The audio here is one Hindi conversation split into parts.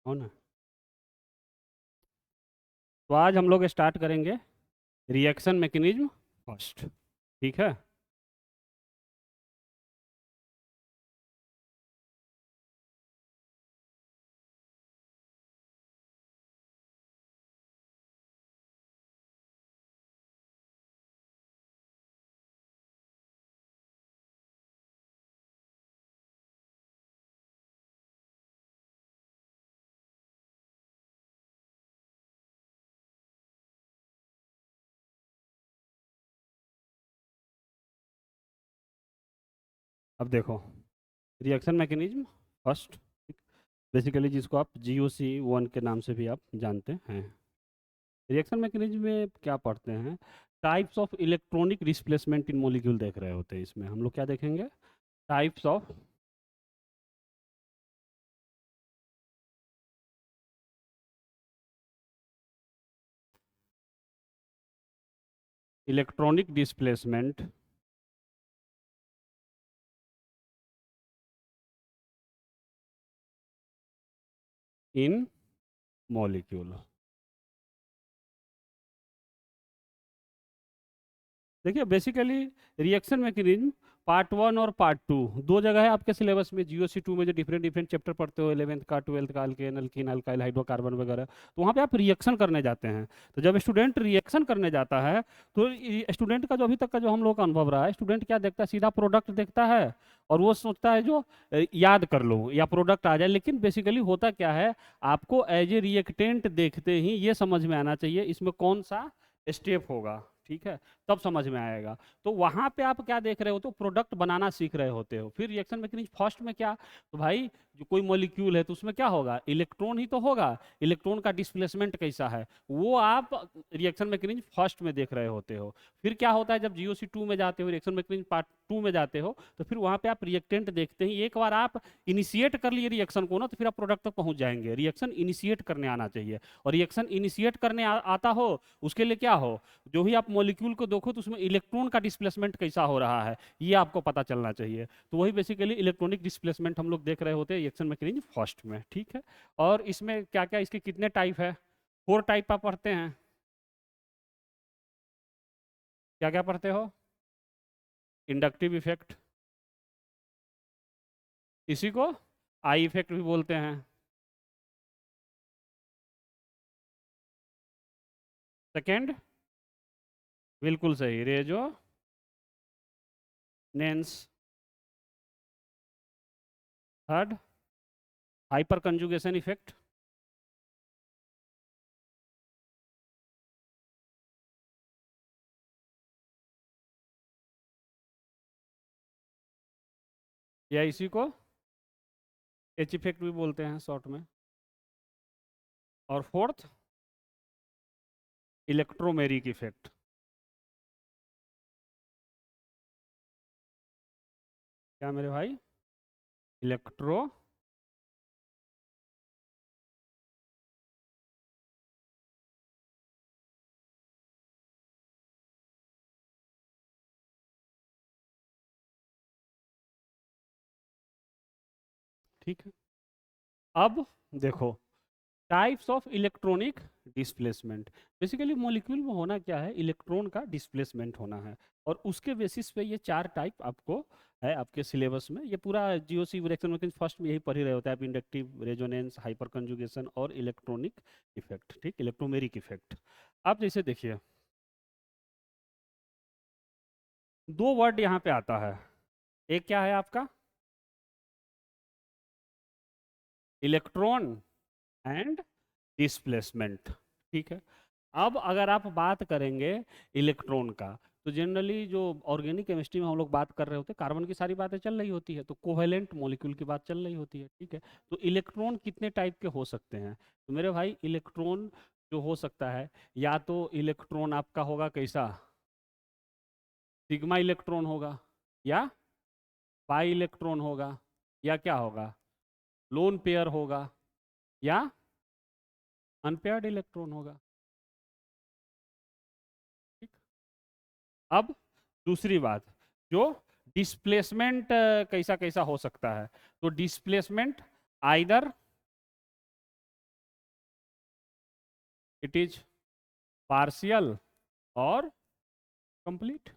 हो ना। तो आज हम लोग स्टार्ट करेंगे रिएक्शन मैकेनिज्म फर्स्ट। ठीक है। अब देखो, रिएक्शन मैकेनिज्म फर्स्ट, बेसिकली जिसको आप GOC1 के नाम से भी आप जानते हैं। रिएक्शन मैकेनिज्म में क्या पढ़ते हैं? Types of electronic displacement in molecule देख रहे होते हैं। इसमें हम लोग क्या देखेंगे? Types of electronic displacement in molecule. देखिए, बेसिकली रिएक्शन मैकेनिज्म पार्ट 1 और पार्ट 2 दो जगह है आपके सिलेबस में। GOC2 में जो डिफरेंट डिफरेंट चैप्टर पढ़ते हो, 11th का, 12th का, अल्केन, अल्कीन, अल्काइल, हाइड्रोकार्बन वगैरह, तो वहाँ पे आप रिएक्शन करने जाते हैं। तो जब स्टूडेंट रिएक्शन करने जाता है तो स्टूडेंट का जो अभी तक का जो हम लोग का अनुभव रहा है, स्टूडेंट क्या देखता है? सीधा प्रोडक्ट देखता है और वो सोचता है जो याद कर लो या प्रोडक्ट आ जाए। लेकिन बेसिकली होता क्या है, आपको एज ए रिएक्टेंट देखते ही ये समझ में आना चाहिए इसमें कौन सा स्टेप होगा। ठीक है, तब समझ में आएगा। तो वहां पे आप क्या देख रहे हो? तो प्रोडक्ट बनाना सीख रहे होते हो। फिर रिएक्शन मैकेनिज्म फर्स्ट में क्या, तो भाई जो कोई मॉलिक्यूल है तो उसमें क्या होगा? इलेक्ट्रॉन ही तो होगा। इलेक्ट्रॉन का डिस्प्लेसमेंट कैसा है वो आप रिएक्शन मैकेनिज्म फर्स्ट में देख रहे होते हो। फिर क्या होता है, जब GOC2 में जाते हो, रिएक्शन मैकेनिज्म पार्ट 2 में जाते हो, तो फिर वहां पे आप रिएक्टेंट देखते ही एक बार आप इनिशिएट कर लिए रिएक्शन को ना, तो फिर आप प्रोडक्ट तक पहुंच जाएंगे। रिएक्शन इनिशिएट करने आना चाहिए। और रिएक्शन इनिशिएट करने आता हो, उसके लिए क्या हो, जो भी आप मॉलिक्यूल को देखो तो उसमें इलेक्ट्रॉन का डिस्प्लेसमेंट कैसा हो रहा है ये आपको पता चलना चाहिए। तो वही बेसिकली इलेक्ट्रॉनिक डिस्प्लेसमेंट हम लोग देख रहे होते हैं रिएक्शन मैकेनिज्म फर्स्ट में। ठीक है। और इसमें क्या क्या, इसके कितने टाइप है? 4 टाइप आप पढ़ते हैं। क्या क्या पढ़ते हो? इंडक्टिव इफेक्ट, इसी को आई इफेक्ट भी बोलते हैं। सेकेंड, बिल्कुल सही, resonance. Third, hyper conjugation effect. या इसी को एच इफेक्ट भी बोलते हैं शॉर्ट में। और फोर्थ, इलेक्ट्रोमेरिक इफेक्ट। क्या मेरे भाई? इलेक्ट्रो, ठीक है। अब देखो, types of electronic displacement. Basically molecule में होना क्या है, इलेक्ट्रॉन का डिस्प्लेसमेंट होना है। और उसके बेसिस पे ये 4 टाइप आपको है आपके सिलेबस में। ये पूरा GOC रिएक्शन मैकेनिज्म फर्स्ट में यही पढ़ ही रहे होते हैं आप, इंडक्टिव, रेजोनेंस, हाइपर कंजुगेशन और इलेक्ट्रॉनिक इफेक्ट। ठीक, इलेक्ट्रोमेरिक इफेक्ट। आप जैसे देखिए, दो वर्ड यहाँ पे आता है। एक क्या है आपका? Electron and displacement. ठीक है। अब अगर आप बात करेंगे इलेक्ट्रॉन का, तो जनरली जो ऑर्गेनिक केमिस्ट्री में हम लोग बात कर रहे होते हैं, कार्बन की सारी बातें चल रही होती है, तो कोवेलेंट मॉलिक्यूल की बात चल रही होती है। ठीक है। तो इलेक्ट्रॉन कितने टाइप के हो सकते हैं? तो मेरे भाई, इलेक्ट्रॉन जो हो सकता है, या तो इलेक्ट्रॉन आपका होगा कैसा, सिग्मा इलेक्ट्रॉन होगा, या पाई इलेक्ट्रॉन होगा, या क्या होगा, लोन पेयर होगा, या अनपेयर्ड इलेक्ट्रॉन होगा। ठीक। अब दूसरी बात, जो डिस्प्लेसमेंट कैसा कैसा हो सकता है, तो displacement either it is partial और कंप्लीट।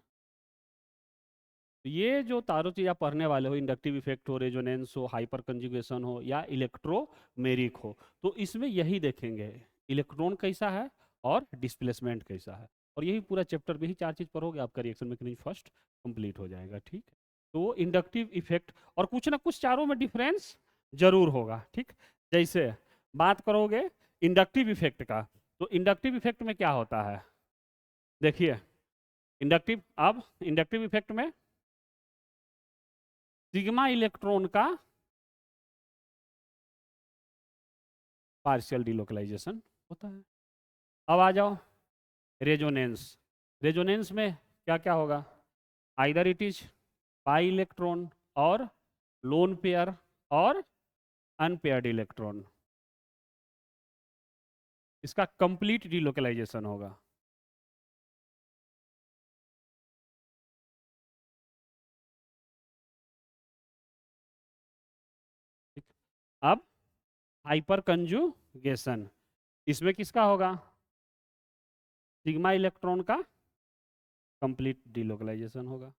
ये जो तारों चीज आप पढ़ने वाले हो, इंडक्टिव इफेक्ट हो, रेजोनेंस हो, हाइपर कंजुगेशन हो या इलेक्ट्रोमेरिक हो, तो इसमें यही देखेंगे, इलेक्ट्रॉन कैसा है और डिस्प्लेसमेंट कैसा है। और यही पूरा चैप्टर में ही चार चीज पढ़ोगे, आपका रिएक्शन मैकेनिज्म फर्स्ट कंप्लीट हो जाएगा। ठीक है, तो इंडक्टिव इफेक्ट और कुछ ना कुछ चारों में डिफरेंस जरूर होगा। ठीक, जैसे बात करोगे इंडक्टिव इफेक्ट का, तो इंडक्टिव इफेक्ट में क्या होता है, देखिए इंडक्टिव इफेक्ट में सिग्मा इलेक्ट्रॉन का पार्शियल डिलोकलाइजेशन होता है। अब आ जाओ रेजोनेंस। रेजोनेंस में क्या क्या होगा, either it is pi electron और लोन पेयर और अनपेयर्ड इलेक्ट्रॉन, इसका कंप्लीट डिलोकलाइजेशन होगा। अब हाइपर कंजुगेशन, इसमें किसका होगा, सिग्मा इलेक्ट्रॉन का कंप्लीट डिलोकलाइजेशन होगा।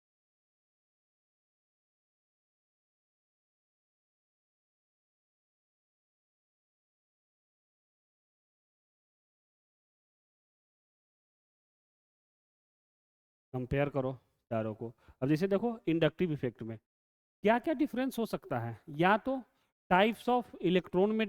कंपेयर करो चारों को। अब जैसे देखो इंडक्टिव इफेक्ट में क्या क्या डिफरेंस हो सकता है, या तो टाइप्स ऑफ इलेक्ट्रॉन में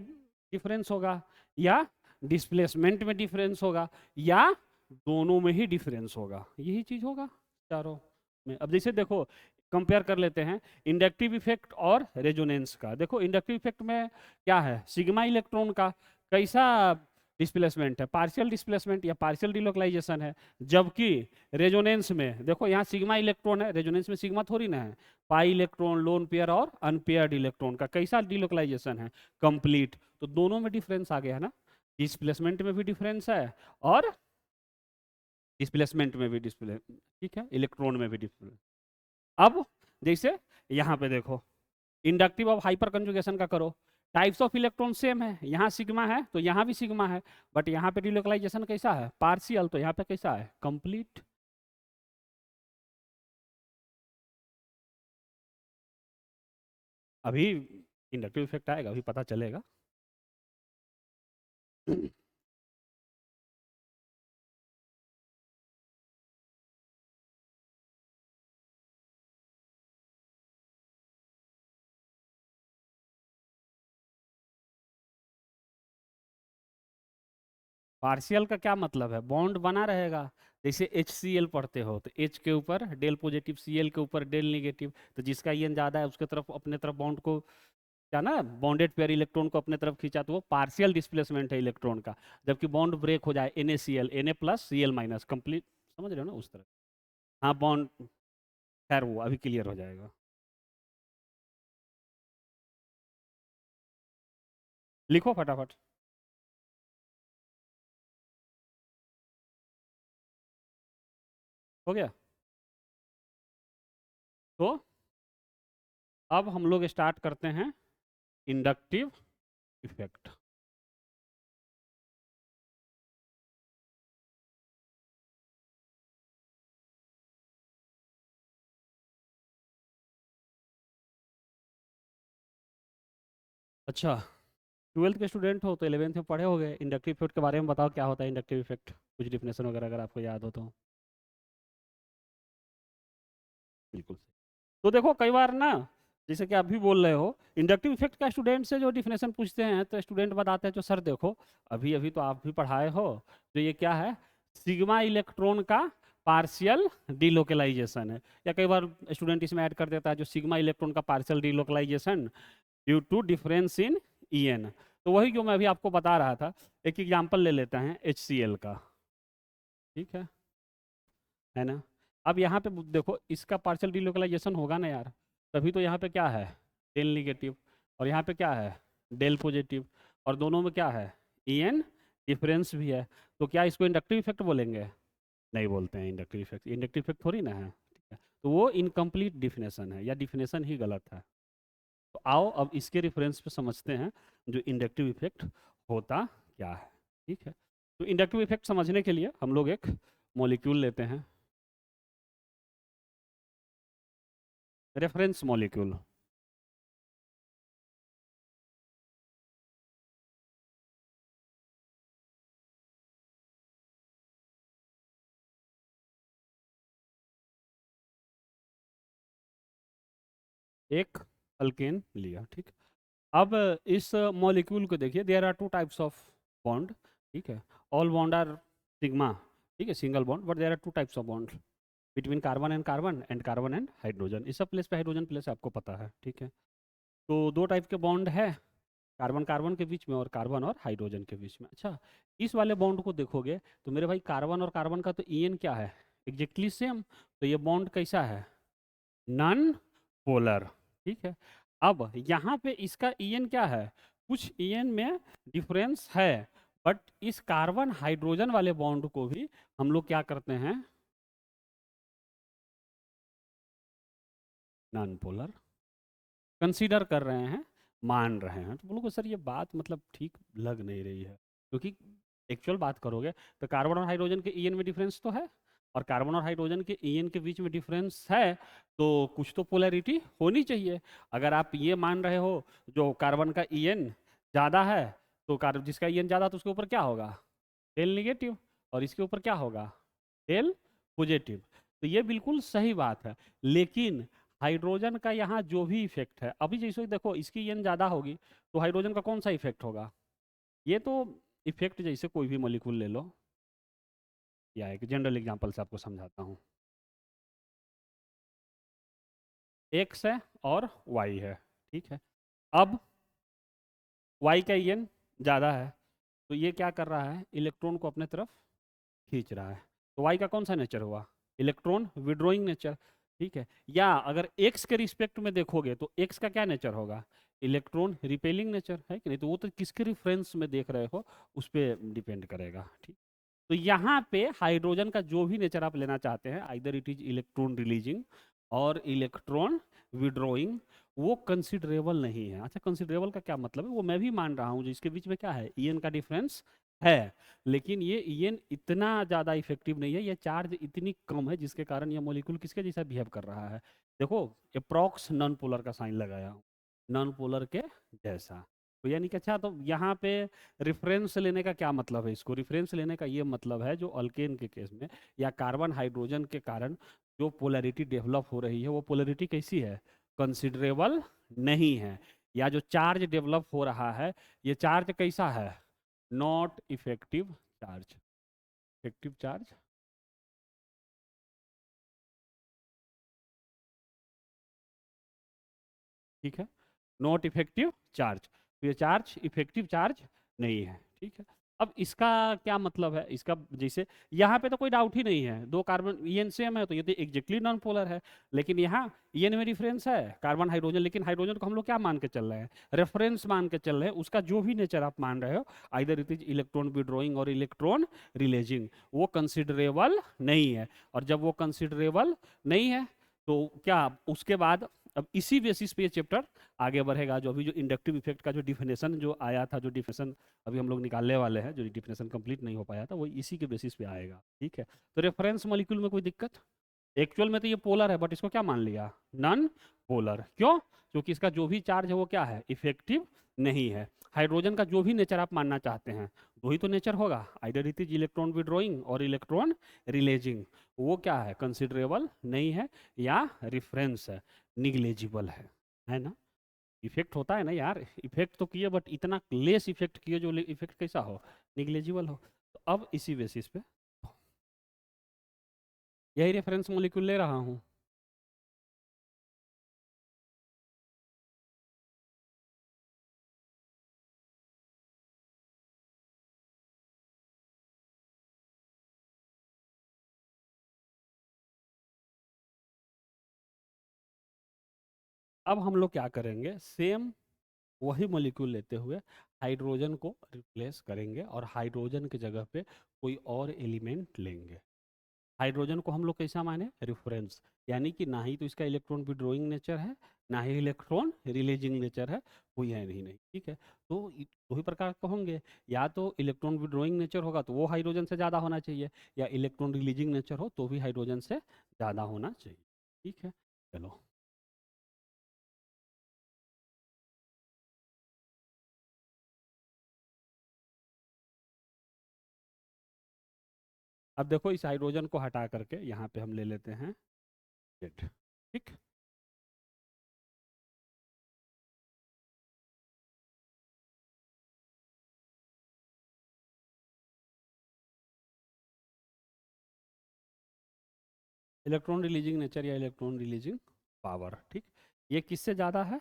डिफरेंस होगा, या डिस्प्लेसमेंट में डिफरेंस होगा, या दोनों में ही डिफरेंस होगा, यही चीज होगा चारों में। अब जैसे देखो कंपेयर कर लेते हैं इंडक्टिव इफेक्ट और रेजोनेंस का। देखो इंडक्टिव इफेक्ट में क्या है, सिग्मा इलेक्ट्रॉन का कैसा डिस्प्लेसमेंट है, पार्शियल डिस्प्लेसमेंट या पार्शियल डिलोकलाइजेशन है। जबकि रेजोनेंस में देखो यहाँ सिग्मा इलेक्ट्रॉन है, रेजोनेंस में सिग्मा थोड़ी ना है, पाई इलेक्ट्रॉन, लोन पेयर और अनपेयर्ड इलेक्ट्रॉन का कैसा डिलोकलाइजेशन है, कंप्लीट। तो दोनों में डिफरेंस आ गया है ना, डिस्प्लेसमेंट में भी डिफरेंस है और डिस्प्लेसमेंट में भी डिस्प्ले, ठीक है, इलेक्ट्रॉन में भी डिस्प्ले। अब जैसे यहाँ पे देखो इंडक्टिव ऑफ हाइपर कंजुगेशन का करो, टाइप्स ऑफ इलेक्ट्रॉन सेम है, यहाँ सिग्मा है तो यहाँ भी सिग्मा है, बट यहाँ पे डिलोकलाइजेशन कैसा है, पार्शियल, तो यहाँ पे कैसा है, कंप्लीट। अभी इंडक्टिव इफेक्ट आएगा, अभी पता चलेगा। पार्शियल का क्या मतलब है, बॉन्ड बना रहेगा। जैसे HCl पढ़ते हो तो H के ऊपर डेल पॉजिटिव, Cl के ऊपर डेल नेगेटिव, तो जिसका ईएन ज्यादा है उसके तरफ अपने तरफ बॉन्ड को, क्या ना, बॉन्डेड पेयर इलेक्ट्रॉन को अपने तरफ खींचा, तो वो पार्शियल डिस्प्लेसमेंट है इलेक्ट्रॉन का। जबकि बॉन्ड ब्रेक हो जाए NaCl, Na plus Cl minus, complete, समझ रहे हो ना उस तरह। हाँ बॉन्ड, खैर वो अभी क्लियर हो जाएगा। लिखो फटाफट। हो गया, तो अब हम लोग स्टार्ट करते हैं इंडक्टिव इफेक्ट। अच्छा, ट्वेल्थ के स्टूडेंट हो तो 11th में पढ़े होगे, इंडक्टिव इफेक्ट के बारे में बताओ क्या होता है इंडक्टिव इफेक्ट, कुछ डिफिनेशन वगैरह अगर आपको याद हो तो। बिल्कुल। तो देखो कई बार ना, जैसे कि आप भी बोल रहे हो, इंडक्टिव इफेक्ट का स्टूडेंट से जो डिफिनेशन पूछते हैं तो स्टूडेंट बताते हैं जो सर देखो अभी अभी तो आप भी पढ़ाए हो, तो ये क्या है, सिग्मा इलेक्ट्रॉन का पार्शियल डिलोकलाइजेशन है। या कई बार स्टूडेंट इसमें ऐड कर देता है जो सिग्मा इलेक्ट्रॉन का partial delocalisation due to difference in EN। तो वही जो मैं अभी आपको बता रहा था, एक एग्जाम्पल ले लेते हैं HCl का, ठीक है ना। अब यहाँ पे देखो इसका पार्शियल डिलोकलाइजेशन होगा ना यार, तभी तो यहाँ पे क्या है, डेल निगेटिव, और यहाँ पे क्या है, डेल पॉजिटिव, और दोनों में क्या है, EN डिफरेंस भी है। तो क्या इसको इंडक्टिव इफेक्ट बोलेंगे, नहीं बोलते हैं इंडक्टिव इफेक्ट, इंडक्टिव इफेक्ट थोड़ी ना है, ठीक है। तो वो इनकम्प्लीट डिफिनेशन है या डिफिनेशन ही गलत है। तो आओ अब इसके रेफरेंस पे समझते हैं जो इंडक्टिव इफेक्ट होता क्या है, ठीक है। तो इंडक्टिव इफेक्ट समझने के लिए हम लोग एक मॉलिक्यूल लेते हैं, रेफरेंस मॉलिक्यूल। एक अल्केन लिया, ठीक। अब इस मॉलिक्यूल को देखिए, there are two types of bond, ठीक है। ऑल बॉन्ड आर सिग्मा, ठीक है, single bond, but there are two types of bond between carbon and carbon and hydrogen. इस सब प्लेस पे हाइड्रोजन प्लेस आपको पता है, ठीक है। तो दो टाइप के बॉन्ड है, कार्बन कार्बन के बीच में और कार्बन और हाइड्रोजन के बीच में। अच्छा, इस वाले बॉन्ड को देखोगे तो मेरे भाई कार्बन और कार्बन का तो ईएन क्या है, एग्जैक्टली सेम। तो ये बॉन्ड कैसा है, नॉन पोलर, ठीक है। अब यहाँ पे इसका ईएन क्या है, कुछ ईएन में डिफरेंस है, बट इस कार्बन हाइड्रोजन वाले बॉन्ड को भी हम लोग क्या करते हैं, नॉन पोलर कंसीडर कर रहे हैं, मान रहे हैं। तो बोलोगे सर ये बात मतलब ठीक लग नहीं रही है, क्योंकि एक्चुअल बात करोगे तो कार्बन और हाइड्रोजन के ईएन में डिफरेंस तो है, और कार्बन और हाइड्रोजन के ईएन के बीच में डिफरेंस है, तो कुछ तो पोलैरिटी होनी चाहिए। अगर आप ये मान रहे हो जो कार्बन का ईएन ज़्यादा है, तो कार्बन जिसका ईएन ज़्यादा तो उसके ऊपर क्या होगा, टेल निगेटिव, और इसके ऊपर क्या होगा, टेल पॉजिटिव। तो ये बिल्कुल सही बात है, लेकिन हाइड्रोजन का यहाँ जो भी इफेक्ट है, अभी जैसे देखो इसकी ईएन ज़्यादा होगी तो हाइड्रोजन का कौन सा इफेक्ट होगा, ये तो इफेक्ट जैसे कोई भी मॉलिक्यूल ले लो, या एक जनरल एग्जांपल से आपको समझाता हूँ। एक्स है और वाई है, ठीक है। अब वाई का ईएन ज़्यादा है, तो ये क्या कर रहा है, इलेक्ट्रॉन को अपने तरफ खींच रहा है। तो वाई का कौन सा नेचर हुआ, इलेक्ट्रॉन विड्रॉइंग नेचर, ठीक है। या अगर एक्स के रिस्पेक्ट में देखोगे तो एक्स का क्या नेचर होगा, इलेक्ट्रॉन रिपेलिंग नेचर, है कि नहीं। तो वो तो किसके रिफरेंस में देख रहे हो उस पर डिपेंड करेगा, ठीक। तो यहाँ पे हाइड्रोजन का जो भी नेचर आप लेना चाहते हैं, either it is electron releasing और इलेक्ट्रॉन विड्रॉइंग, वो कंसिडरेबल नहीं है। अच्छा, कंसिडरेबल का क्या मतलब है, वो मैं भी मान रहा हूँ, जिसके बीच में क्या है, ईएन का डिफरेंस है, लेकिन ये ईएन इतना ज़्यादा इफेक्टिव नहीं है, ये चार्ज इतनी कम है जिसके कारण ये मॉलिक्यूल किसके जैसा बिहेव कर रहा है। देखो, अप्रॉक्स नॉन पोलर का साइन लगाया हूँ, नॉन पोलर के जैसा। तो यानी कि अच्छा, तो यहाँ पे रेफरेंस लेने का क्या मतलब है, इसको रेफरेंस लेने का ये मतलब है जो अल्केन के केस में या कार्बन हाइड्रोजन के कारण जो पोलैरिटी डेवलप हो रही है, वो पोलैरिटी कैसी है, कंसिडरेबल नहीं है। या जो चार्ज डेवलप हो रहा है, ये चार्ज कैसा है, not effective charge, effective charge, ठीक है, नॉट इफेक्टिव चार्ज। तो ये चार्ज इफेक्टिव चार्ज नहीं है, ठीक है। अब इसका क्या मतलब है, इसका जैसे यहाँ पे तो कोई डाउट ही नहीं है, दो कार्बन ईएन सेम है, तो ये तो एग्जैक्टली नॉन पोलर है। लेकिन यहाँ ईएन में डिफरेंस है, कार्बन हाइड्रोजन, लेकिन हाइड्रोजन को हम लोग क्या मान के चल रहे हैं, रेफरेंस मान के चल रहे हैं। उसका जो भी नेचर आप मान रहे हो, either it is electron withdrawing और इलेक्ट्रॉन रिलीजिंग, वो कंसिडरेबल नहीं है। और जब वो कंसिडरेबल नहीं है, तो क्या उसके बाद अब इसी बेसिस पे ये चैप्टर आगे बढ़ेगा। जो अभी जो इंडक्टिव इफेक्ट का जो डिफिनेशन जो आया था, जो डिफिनेशन अभी हम लोग निकालने वाले हैं, जो डिफिनेशन कंप्लीट नहीं हो पाया था, वो इसी के बेसिस पे आएगा, ठीक है। तो रेफरेंस मॉलिक्यूल में कोई दिक्कत, एक्चुअल में तो ये पोलर है, बट इसको क्या मान लिया, नॉन पोलर। क्यों, क्योंकि इसका जो भी चार्ज है वो क्या है, इफेक्टिव नहीं है। हाइड्रोजन का जो भी नेचर आप मानना चाहते हैं, दो ही तो नेचर होगा, either it is electron withdrawing और इलेक्ट्रॉन रिलीजिंग, वो क्या है, कंसिडरेबल नहीं है, या रिफरेंस है, निग्लेजिबल है ना। इफेक्ट होता है ना यार, इफेक्ट तो किए, बट इतना लेस इफेक्ट किए जो इफेक्ट कैसा हो, निग्लेजिबल हो। तो अब इसी बेसिस पे यही रेफरेंस मॉलिक्यूल ले रहा हूँ। अब हम लोग क्या करेंगे, सेम वही मॉलिक्यूल लेते हुए हाइड्रोजन को रिप्लेस करेंगे और हाइड्रोजन की जगह पे कोई और एलिमेंट लेंगे। हाइड्रोजन को हम लोग कैसा माने, रेफरेंस, यानी कि ना ही तो इसका इलेक्ट्रॉन विड्रॉइंग नेचर है, ना ही इलेक्ट्रॉन रिलीजिंग नेचर है, कोई है नहीं, ठीक है। तो दो ही प्रकार के होंगे, या तो इलेक्ट्रॉन विड्रॉइंग नेचर होगा तो वो हाइड्रोजन से ज़्यादा होना चाहिए, या इलेक्ट्रॉन रिलीजिंग नेचर हो तो भी हाइड्रोजन से ज़्यादा होना चाहिए, ठीक है। चलो, अब देखो इस हाइड्रोजन को हटा करके यहाँ पे हम ले लेते हैं Z, ठीक। इलेक्ट्रॉन रिलीजिंग नेचर या इलेक्ट्रॉन रिलीजिंग पावर, ठीक। ये किससे ज़्यादा है,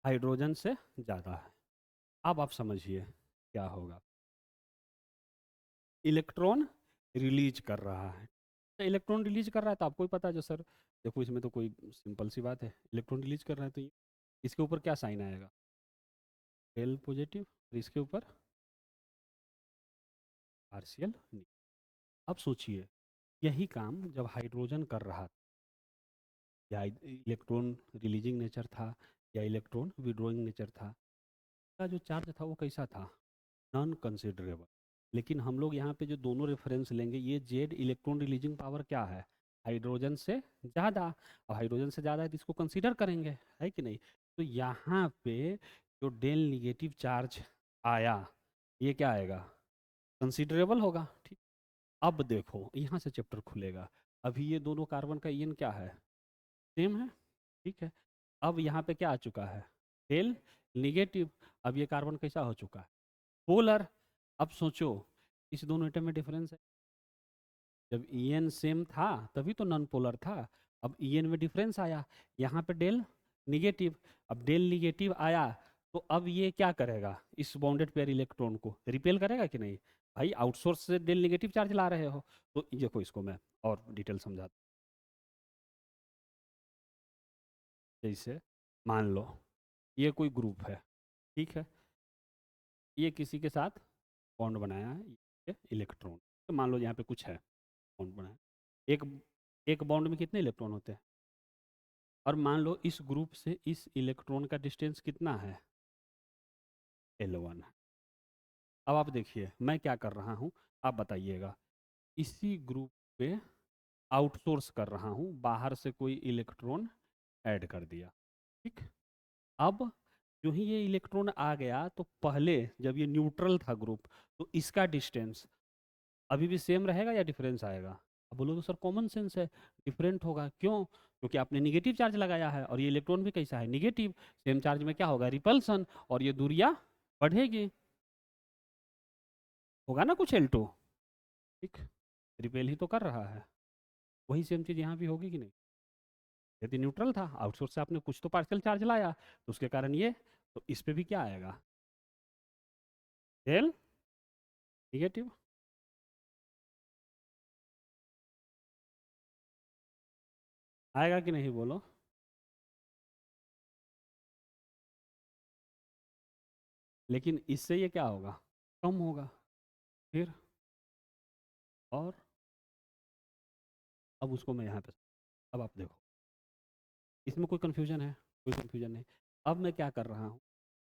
हाइड्रोजन से ज़्यादा है। अब आप समझिए क्या होगा, इलेक्ट्रॉन रिलीज कर रहा है, तो इलेक्ट्रॉन रिलीज कर रहा है तो आपको ही पता है जो सर, देखो इसमें तो कोई सिंपल सी बात है, इलेक्ट्रॉन रिलीज कर रहा है तो इसके ऊपर क्या साइन आएगा, एल पॉजिटिव, और इसके ऊपर पार्शियल। अब सोचिए, यही काम जब हाइड्रोजन कर रहा था, या इलेक्ट्रॉन रिलीजिंग नेचर था या इलेक्ट्रॉन विड्रॉइंग नेचर था, का जो चार्ज था वो कैसा था, नॉन कंसिडरेबल। लेकिन हम लोग यहाँ पे जो दोनों रेफरेंस लेंगे, ये जेड इलेक्ट्रॉन रिलीजिंग पावर क्या है, हाइड्रोजन से ज़्यादा, अब हाइड्रोजन से ज़्यादा है तो इसको कंसीडर करेंगे, है कि नहीं। तो यहाँ पे जो डेल निगेटिव चार्ज आया, ये क्या आएगा, कंसीडरेबल होगा, ठीक। अब देखो यहाँ से चैप्टर खुलेगा, अभी ये दोनों कार्बन का ईएन क्या है, सेम है, ठीक है। अब यहाँ पे क्या आ चुका है, डेल निगेटिव, अब ये कार्बन कैसा हो चुका है, पोलर। अब सोचो, इस दोनों एटम में डिफरेंस है, जब ईएन सेम था तभी तो नॉन पोलर था, अब ईएन में डिफरेंस आया, यहाँ पे डेल निगेटिव, अब डेल निगेटिव आया तो अब ये क्या करेगा, इस बॉन्डेड पेयर इलेक्ट्रॉन को रिपेल करेगा कि नहीं, भाई आउटसोर्स से डेल निगेटिव चार्ज ला रहे हो। तो देखो इसको मैं और डिटेल समझाता हूँ। जैसे मान लो ये कोई ग्रुप है, ठीक है, ये किसी के साथ बॉन्ड बनाया है, ये इलेक्ट्रॉन, तो मान लो यहाँ पे कुछ है, बॉन्ड बनाया, एक एक बॉन्ड में कितने इलेक्ट्रॉन होते हैं, और मान लो इस ग्रुप से इस इलेक्ट्रॉन का डिस्टेंस कितना है, L1। अब आप देखिए मैं क्या कर रहा हूँ, आप बताइएगा, इसी ग्रुप पे आउटसोर्स कर रहा हूँ, बाहर से कोई इलेक्ट्रॉन ऐड कर दिया, ठीक। अब जो ही ये इलेक्ट्रॉन आ गया तो पहले जब ये न्यूट्रल था ग्रुप, तो इसका डिस्टेंस अभी भी सेम रहेगा या डिफरेंस आएगा, अब बोलो तो सर कॉमन सेंस है, डिफरेंट होगा, क्यों, क्योंकि आपने निगेटिव चार्ज लगाया है और ये इलेक्ट्रॉन भी कैसा है, निगेटिव, सेम चार्ज में क्या होगा, रिपल्सन, और ये दूरियां बढ़ेगी, होगा ना कुछ L2, ठीक, रिपेल ही तो कर रहा है, वही सेम चीज़ यहाँ भी होगी कि नहीं, यदि न्यूट्रल था, आउटसोर्स से आपने कुछ तो पार्शियल चार्ज लाया तो उसके कारण ये, तो इस पे भी क्या आएगा, डेल निगेटिव, आएगा कि नहीं बोलो, लेकिन इससे ये क्या होगा, कम होगा, फिर, और अब उसको मैं यहाँ पे, अब आप देखो इसमें कोई कन्फ्यूजन है, कोई कन्फ्यूजन नहीं। अब मैं क्या कर रहा हूँ,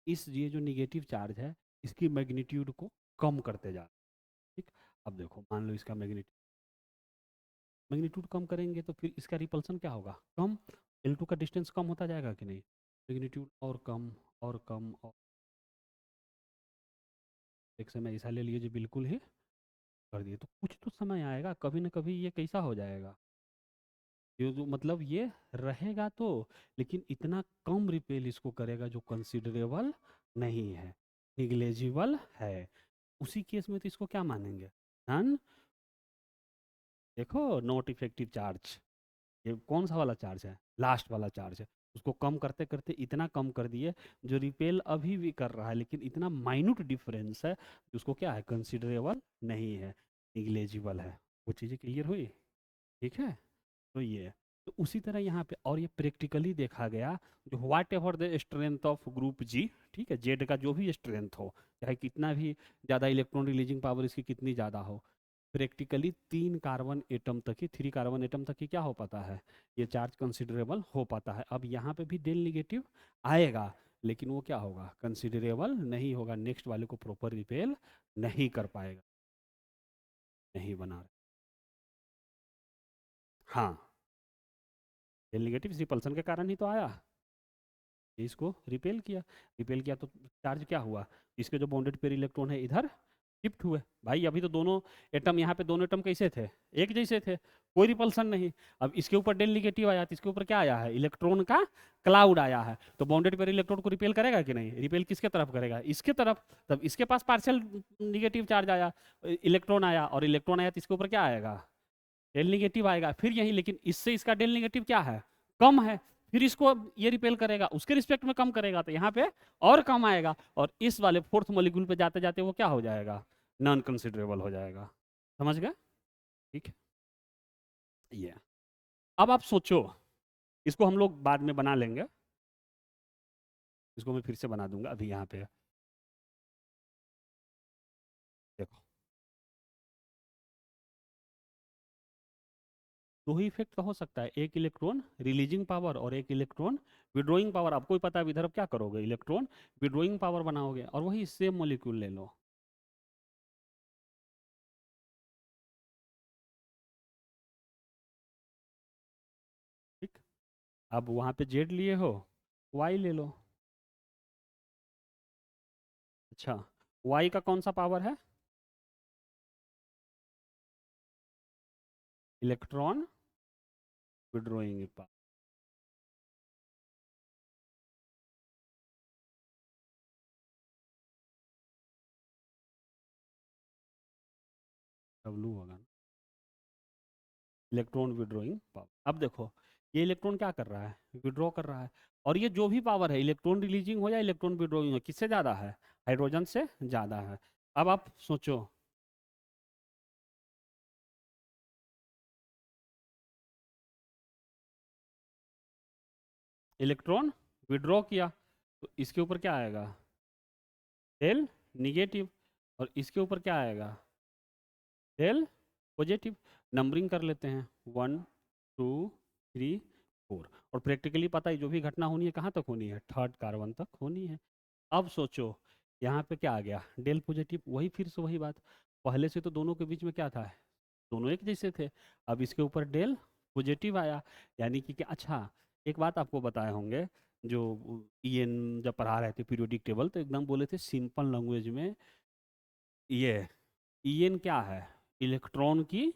इस ये जो निगेटिव चार्ज है इसकी मैग्नीट्यूड को कम करते जा रहा हूं, ठीक। अब देखो मान लो इसका मैग्नीट्यूड, मैग्नीट्यूड कम करेंगे तो फिर इसका रिपल्सन क्या होगा, कम, L2 का डिस्टेंस कम होता जाएगा कि नहीं, मैग्नीट्यूड और कम और कम, और एक समय ऐसा ले लिए जो बिल्कुल ही कर दिए, तो कुछ तो समय आएगा कभी ना कभी ये कैसा हो जाएगा, ये जो मतलब ये रहेगा तो, लेकिन इतना कम रिपेल इसको करेगा जो कंसिडरेबल नहीं है, निग्लेजिबल है, उसी केस में तो इसको क्या मानेंगे, नन, देखो नॉट इफेक्टिव चार्ज, ये कौन सा वाला चार्ज है, लास्ट वाला चार्ज है, उसको कम करते करते इतना कम कर दिए जो रिपेल अभी भी कर रहा है, लेकिन इतना माइन्यूट डिफरेंस है कि उसको क्या है, कंसिडरेबल नहीं है, निग्लेजिबल है, वो चीज़ें क्लियर हुई, ठीक है। तो ये, तो उसी तरह यहाँ पे, और ये प्रैक्टिकली देखा गया, जो whatever the strength of group G, ठीक है, जेड का जो भी स्ट्रेंथ हो, चाहे कितना भी ज़्यादा इलेक्ट्रॉन रिलीजिंग पावर इसकी कितनी ज़्यादा हो, प्रैक्टिकली 3 कार्बन एटम तक ही, 3 कार्बन एटम तक ही क्या हो पाता है, ये चार्ज कंसिडरेबल हो पाता है। अब यहाँ पे भी डेल निगेटिव आएगा, लेकिन वो क्या होगा, कंसिडरेबल नहीं होगा, नेक्स्ट वाले को प्रॉपर रिपेल नहीं कर पाएगा, नहीं बना। हाँ, डेल निगेटिव रिपल्सन के कारण ही तो आया, इसको रिपेल किया तो चार्ज क्या हुआ, इसके जो बॉन्डेड पेयर इलेक्ट्रॉन है इधर शिफ्ट हुए। भाई अभी तो दोनों एटम, यहाँ पे दोनों एटम कैसे थे, एक जैसे थे, कोई रिपल्सन नहीं। अब इसके ऊपर डेल निगेटिव आया तो इसके ऊपर क्या आया है, इलेक्ट्रॉन का क्लाउड आया है, तो बॉन्डेड पेयर इलेक्ट्रॉन को रिपेल करेगा कि नहीं, रिपेल किसके तरफ करेगा, इसके तरफ। तब इसके पास पार्शियल निगेटिव चार्ज आया, इलेक्ट्रॉन आया, और इलेक्ट्रॉन आया तो इसके ऊपर क्या आएगा, डेल निगेटिव आएगा। फिर यही, लेकिन इससे इसका डेल निगेटिव क्या है, कम है, फिर इसको ये रिपेल करेगा, उसके रिस्पेक्ट में कम करेगा तो यहाँ पे और कम आएगा, और इस वाले फोर्थ मॉलिक्यूल पे जाते जाते वो क्या हो जाएगा, नॉन कंसिडरेबल हो जाएगा। समझ गए, ठीक है ये। अब आप सोचो, इसको हम लोग बाद में बना लेंगे, इसको मैं फिर से बना दूंगा, अभी यहाँ पे देखो, दो ही इफेक्ट का हो सकता है, एक इलेक्ट्रॉन रिलीजिंग पावर और एक इलेक्ट्रॉन विड्रॉइंग पावर। आपको ही पता है इधर क्या करोगे, इलेक्ट्रॉन विड्रॉइंग पावर बनाओगे, और वही सेम मॉलिक्यूल ले लो। ठीक, अब वहां पे जेड लिए हो, वाई ले लो। अच्छा, वाई का कौन सा पावर है, इलेक्ट्रॉन विड्रॉइंग पावर, डब्लू होगा, इलेक्ट्रॉन विड्रॉइंग पावर। अब देखो, ये इलेक्ट्रॉन क्या कर रहा है, विड्रॉ कर रहा है, और ये जो भी पावर है, इलेक्ट्रॉन रिलीजिंग हो या इलेक्ट्रॉन विड्रॉइंग हो, किससे ज़्यादा है, हाइड्रोजन से ज़्यादा है। अब आप सोचो, इलेक्ट्रॉन विड्रॉ किया तो इसके ऊपर क्या आएगा, डेल निगेटिव, और इसके ऊपर क्या आएगा, डेल पॉजिटिव। नंबरिंग कर लेते हैं, 1 2 3 4, और प्रैक्टिकली पता है जो भी घटना होनी है कहाँ तक होनी है, थर्ड कार्बन तक होनी है। अब सोचो, यहाँ पे क्या आ गया, डेल पॉजिटिव, वही फिर से वही बात, पहले से तो दोनों के बीच में क्या था, दोनों एक जैसे थे, अब इसके ऊपर डेल पॉजिटिव आया, यानी कि क्या, अच्छा एक बात आपको बताए होंगे, जो ईएन जब पढ़ा रहे थे पीरियोडिक टेबल, तो एकदम बोले थे सिंपल लैंग्वेज में, ये ईएन क्या है, इलेक्ट्रॉन की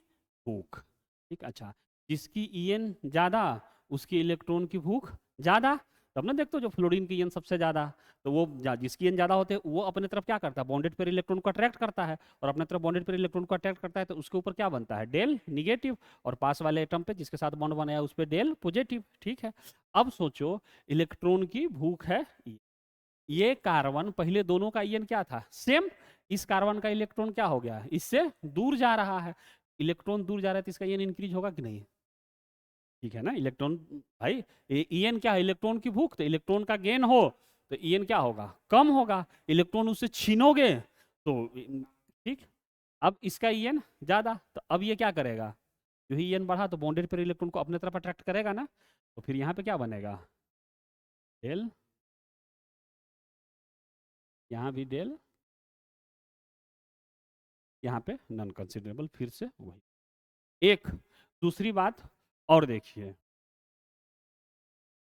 भूख। ठीक, अच्छा, जिसकी ईएन ज़्यादा उसकी इलेक्ट्रॉन की भूख ज़्यादा। तब ना देखते हो जो फ्लोरीन की ईएन सबसे ज़्यादा, तो वो जिसकी ईएन ज़्यादा होते हैं वो अपने तरफ क्या करता है, बॉन्डेड पेयर इलेक्ट्रॉन को अट्रैक्ट करता है, और अपने तरफ बॉन्डेड पेयर इलेक्ट्रॉन को अट्रैक्ट करता है तो उसके ऊपर क्या बनता है, डेल निगेटिव, और पास वाले एटम पे जिसके साथ बॉन्ड बनाया उस पर डेल पॉजिटिव। ठीक है, अब सोचो, इलेक्ट्रॉन की भूख है, ये कार्बन, पहले दोनों का ईएन क्या था, सेम, इस कार्बन का इलेक्ट्रॉन क्या हो गया, इससे दूर जा रहा है, इलेक्ट्रॉन दूर जा रहा है तो इसका ईएन इंक्रीज होगा कि नहीं, ठीक है ना, इलेक्ट्रॉन, भाई ईएन क्या है, इलेक्ट्रॉन की भूख, तो इलेक्ट्रॉन का गेन हो तो ईएन क्या होगा, कम होगा, इलेक्ट्रॉन उससे छीनोगे तो ठीक, अब इसका ईएन ज्यादा, तो अब ये क्या करेगा, जो ही ईएन बढ़ा तो बॉन्डेड पर इलेक्ट्रॉन को अपने तरफ अट्रैक्ट करेगा ना, तो फिर यहाँ पे क्या बनेगा, डेल, यहाँ भी डेल, यहाँ पे नॉन कंसिडरेबल, फिर से वही। एक दूसरी बात और देखिए,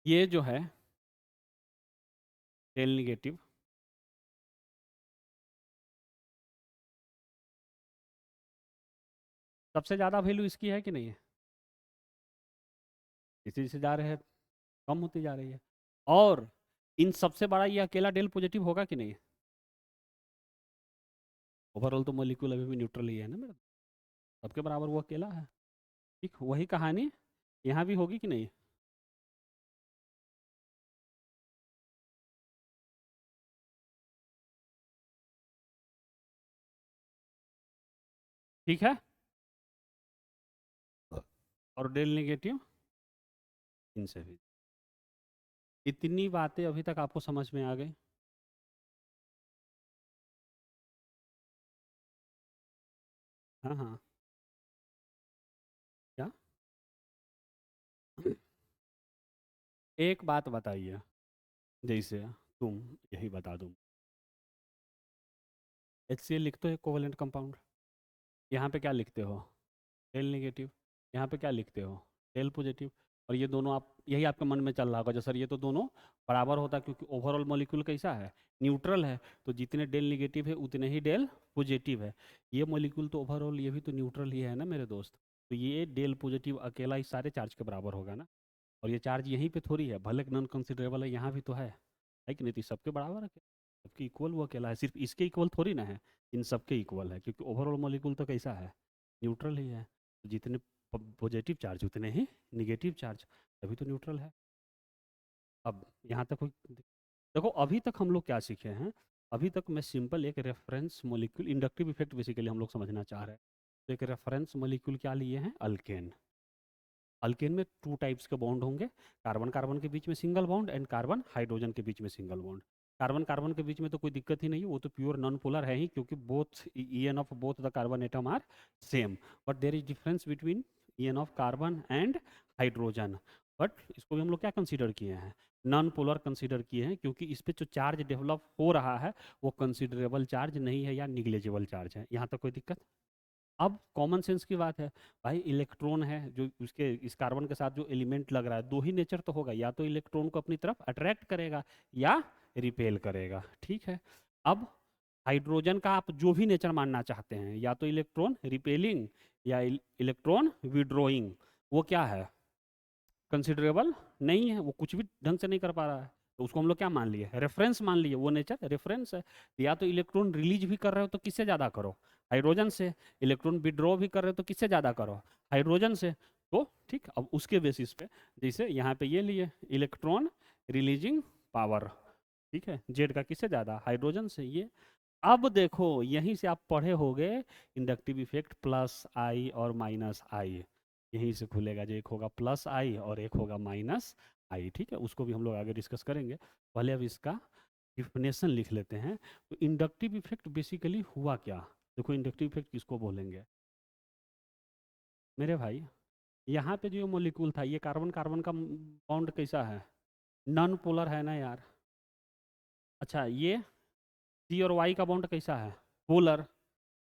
ये जो है डेल निगेटिव, सबसे ज़्यादा वैल्यू इसकी है कि नहीं है, जैसे जैसे जा रहे हैं कम होती जा रही है, और इन सबसे बड़ा ये अकेला डेल पॉजिटिव होगा कि नहीं, ओवरऑल तो मॉलिक्यूल अभी भी न्यूट्रल ही है ना मेरा, सबके बराबर वो अकेला है। ठीक, वही कहानी यहाँ भी होगी कि नहीं, ठीक है, और डेल निगेटिव इनसे भी। इतनी बातें अभी तक आपको समझ में आ गई, हाँ हाँ। एक बात बताइए, जैसे तुम, यही बता दूं, HCl लिखते हो कोवेलेंट कंपाउंड, यहाँ पे क्या लिखते हो, डेल नेगेटिव, यहाँ पे क्या लिखते हो, डेल पॉजिटिव। और ये दोनों आप, यही आपके मन में चल रहा होगा जो सर ये तो दोनों बराबर होता है, क्योंकि ओवरऑल मॉलिक्यूल कैसा है, न्यूट्रल है, तो जितने डेल नेगेटिव है उतने ही डेल पॉजिटिव है। ये मॉलिक्यूल तो ओवरऑल ये भी तो न्यूट्रल ही है ना मेरे दोस्त, तो ये डेल पॉजिटिव अकेला इस सारे चार्ज के बराबर होगा ना। और ये चार्ज यहीं पे थोड़ी है, भले नॉन कंसिडरेबल है, यहाँ भी तो है कि नहीं, तो ये सबके बराबर है क्या? सबके इक्वल वो अकेला है, सिर्फ इसके इक्वल थोड़ी ना है, इन सबके इक्वल है, क्योंकि ओवरऑल मॉलिक्यूल तो कैसा है, न्यूट्रल ही है। तो जितने पॉजिटिव चार्ज उतने ही निगेटिव चार्ज, तभी तो न्यूट्रल है। अब यहाँ तक देखो, अभी तक हम लोग क्या सीखे हैं, अभी तक मैं सिंपल एक reference molecule, inductive effect basically हम लोग समझना चाह रहे हैं। तो एक रेफरेंस मॉलिक्यूल क्या लिए हैं, अल्केन। अल्केन में टू टाइप्स के बॉन्ड होंगे, कार्बन कार्बन के बीच में single bond and carbon hydrogen के बीच में सिंगल बॉन्ड। कार्बन कार्बन के बीच में तो कोई दिक्कत ही नहीं है, वो तो प्योर नॉन पोलर है ही, क्योंकि both EN of both the carbon atom are same, but there is difference between EN of carbon and hydrogen. But इसको भी हम लोग क्या कंसीडर किए हैं, नॉन पोलर कंसीडर किए हैं, क्योंकि इस पे जो चार्ज डेवलप हो रहा है वो कंसिडरेबल चार्ज नहीं है या निग्लेजिबल चार्ज है। यहाँ तक कोई दिक्कत? अब कॉमन सेंस की बात है भाई, इलेक्ट्रॉन है जो उसके इस कार्बन के साथ जो एलिमेंट लग रहा है, दो ही नेचर तो होगा, या तो इलेक्ट्रॉन को अपनी तरफ अट्रैक्ट करेगा या रिपेल करेगा, ठीक है। अब हाइड्रोजन का आप जो भी नेचर मानना चाहते हैं, या तो इलेक्ट्रॉन रिपेलिंग या इलेक्ट्रॉन विड्रॉइंग, वो क्या है, कंसिडरेबल नहीं है, वो कुछ भी ढंग से नहीं कर पा रहा है, तो उसको हम लोग क्या मान लिए, रेफरेंस मान लिए, वो नेचर रेफरेंस है। या तो इलेक्ट्रॉन रिलीज भी कर रहे हो तो किससे ज़्यादा करो, हाइड्रोजन से, इलेक्ट्रॉन विड्रॉ भी कर रहे हो तो किससे ज़्यादा करो, हाइड्रोजन से। तो ठीक, अब उसके बेसिस पे जैसे यहाँ पे ये लिए इलेक्ट्रॉन रिलीजिंग पावर, ठीक है, जेड का किससे ज़्यादा, हाइड्रोजन से, ये। अब देखो यहीं से आप पढ़े होगे इंडक्टिव इफेक्ट प्लस आई और माइनस आई, यहीं से खुलेगा, जो एक होगा प्लस आई और एक होगा माइनस आई, ठीक है, उसको भी हम लोग आगे डिस्कस करेंगे। पहले अब इसका डिफिनेशन लिख लेते हैं। तो इंडक्टिव इफेक्ट बेसिकली हुआ क्या, देखो इंडक्टिव इफेक्ट किसको बोलेंगे मेरे भाई, यहाँ पे जो मॉलिक्यूल था, ये कार्बन कार्बन का बॉन्ड कैसा है, नॉन पोलर है ना यार। अच्छा, ये सी और वाई का बॉन्ड कैसा है, पोलर।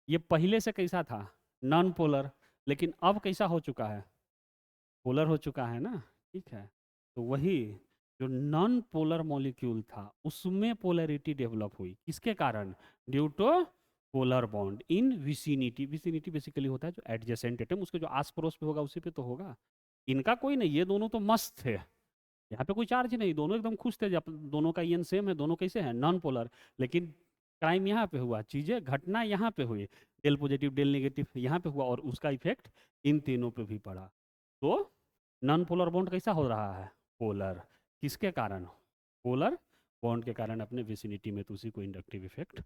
ये पहले से कैसा था, नॉन पोलर, लेकिन अब कैसा हो चुका है, पोलर हो चुका है ना, ठीक है। तो वही जो नॉन पोलर मॉलिक्यूल था उसमें पोलैरिटी डेवलप हुई, किसके कारण, due to polar bond in vicinity. Vicinity basically होता है जो एडजेसेंट एटम, उसके जो आस पड़ोस पे होगा उसी पे तो होगा। इनका कोई नहीं, ये दोनों तो मस्त थे, यहाँ पे कोई चार्ज नहीं, दोनों एकदम खुश थे, जब दोनों का ईएन सेम है, दोनों कैसे हैं, नॉन पोलर। लेकिन क्राइम यहाँ पे हुआ, चीजें घटना यहाँ पे हुई, डेल पॉजिटिव डेल नेगेटिव यहाँ पे हुआ, और उसका इफेक्ट इन तीनों पे भी पड़ा। तो नॉन पोलर बॉन्ड कैसा हो रहा है, पोलर, किसके कारण, पोलर बॉन्ड के कारण अपने विसिनिटी में, तो उसी को इंडक्टिव इफेक्ट।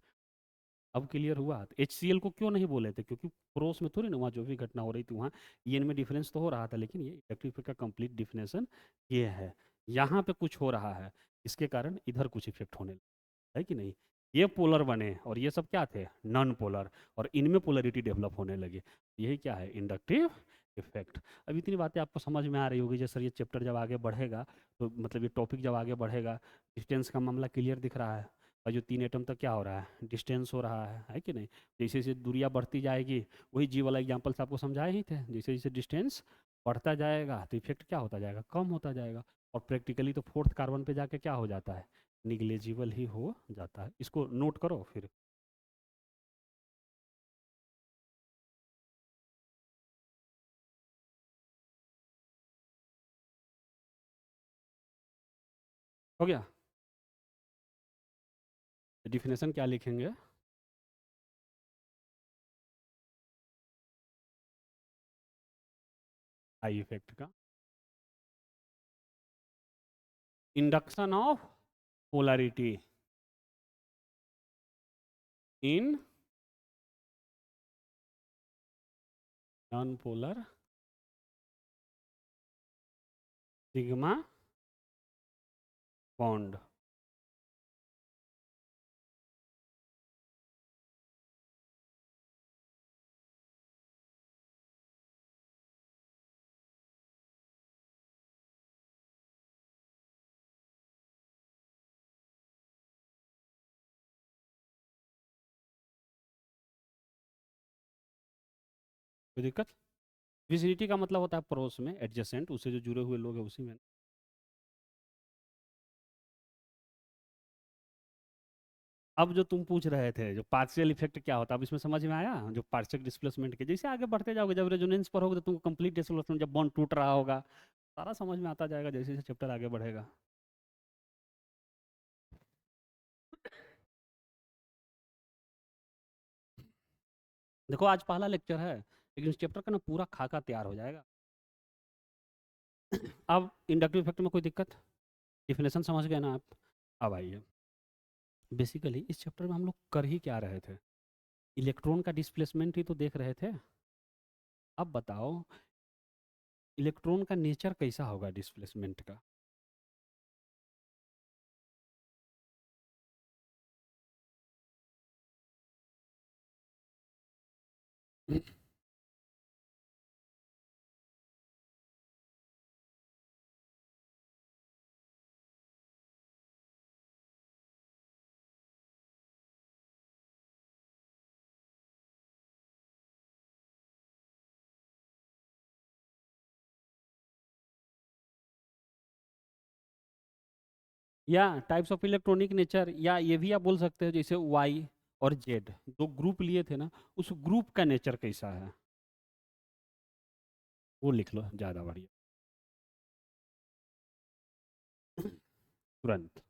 अब क्लियर हुआ, तो HCl को क्यों नहीं बोले थे, क्योंकि पड़ोस में थोड़ी ना, वहाँ जो भी घटना हो रही थी वहाँ ईएन में डिफरेंस तो हो रहा था, लेकिन ये इंडक्टिव इफेक्ट का कंप्लीट डिफिनेशन ये है। यहाँ पे कुछ हो रहा है, इसके कारण इधर कुछ इफेक्ट होने लगा, है कि नहीं, ये पोलर बने और ये सब क्या थे, नॉन पोलर, और इनमें पोलरिटी डेवलप होने लगी, यही क्या है, इंडक्टिव इफेक्ट। अब इतनी बातें आपको समझ में आ रही होगी, जैसे सर ये चैप्टर जब आगे बढ़ेगा, तो मतलब ये टॉपिक जब आगे बढ़ेगा, डिस्टेंस का मामला क्लियर दिख रहा है, और जो 3 एटम तक क्या हो रहा है, डिस्टेंस हो रहा है कि नहीं। जैसे जैसे दूरियां बढ़ती जाएगी, वही जी वाला एग्जाम्पल्स आपको समझाए ही थे, जैसे जैसे डिस्टेंस बढ़ता जाएगा तो इफेक्ट क्या होता जाएगा, कम होता जाएगा, और प्रैक्टिकली तो फोर्थ कार्बन पे जाके क्या हो जाता है, निग्लेजिबल ही हो जाता है। इसको नोट करो फिर, हो गया। डिफिनेशन क्या लिखेंगे, आई इफेक्ट का, induction of polarity in non polar sigma bond. कोई दिक्कत? विसिनिटी का मतलब होता है पड़ोस में, एडजेसेंट, उससे जो जुड़े हुए लोग हैं उसी में। अब जो तुम पूछ रहे थे जो पार्शियल इफेक्ट क्या होता है, अब इसमें समझ में आया? जो पार्शियल डिस्प्लेसमेंट के जैसे आगे बढ़ते जाओगे, जब रेजोनेंस पर होगे तो तुमको कंप्लीट डिस्प्लेसमेंट, जब बॉन्ड टूट रहा होगा, सारा समझ में आता जाएगा जैसे जैसे चैप्टर आगे बढ़ेगा। देखो आज पहला लेक्चर है, लेकिन इस चैप्टर का ना पूरा खाका तैयार हो जाएगा। अब इंडक्टिव इफेक्ट में कोई दिक्कत? डिफिनेशन समझ गए ना आप? अब आइए, बेसिकली इस चैप्टर में हम लोग कर ही क्या रहे थे? इलेक्ट्रॉन का डिस्प्लेसमेंट ही तो देख रहे थे। अब बताओ इलेक्ट्रॉन का नेचर कैसा होगा डिस्प्लेसमेंट का? या टाइप्स ऑफ इलेक्ट्रॉनिक नेचर, या ये भी आप बोल सकते हो जैसे वाई और जेड दो ग्रुप लिए थे ना, उस ग्रुप का नेचर कैसा है वो लिख लो, ज़्यादा बढ़िया। तुरंत।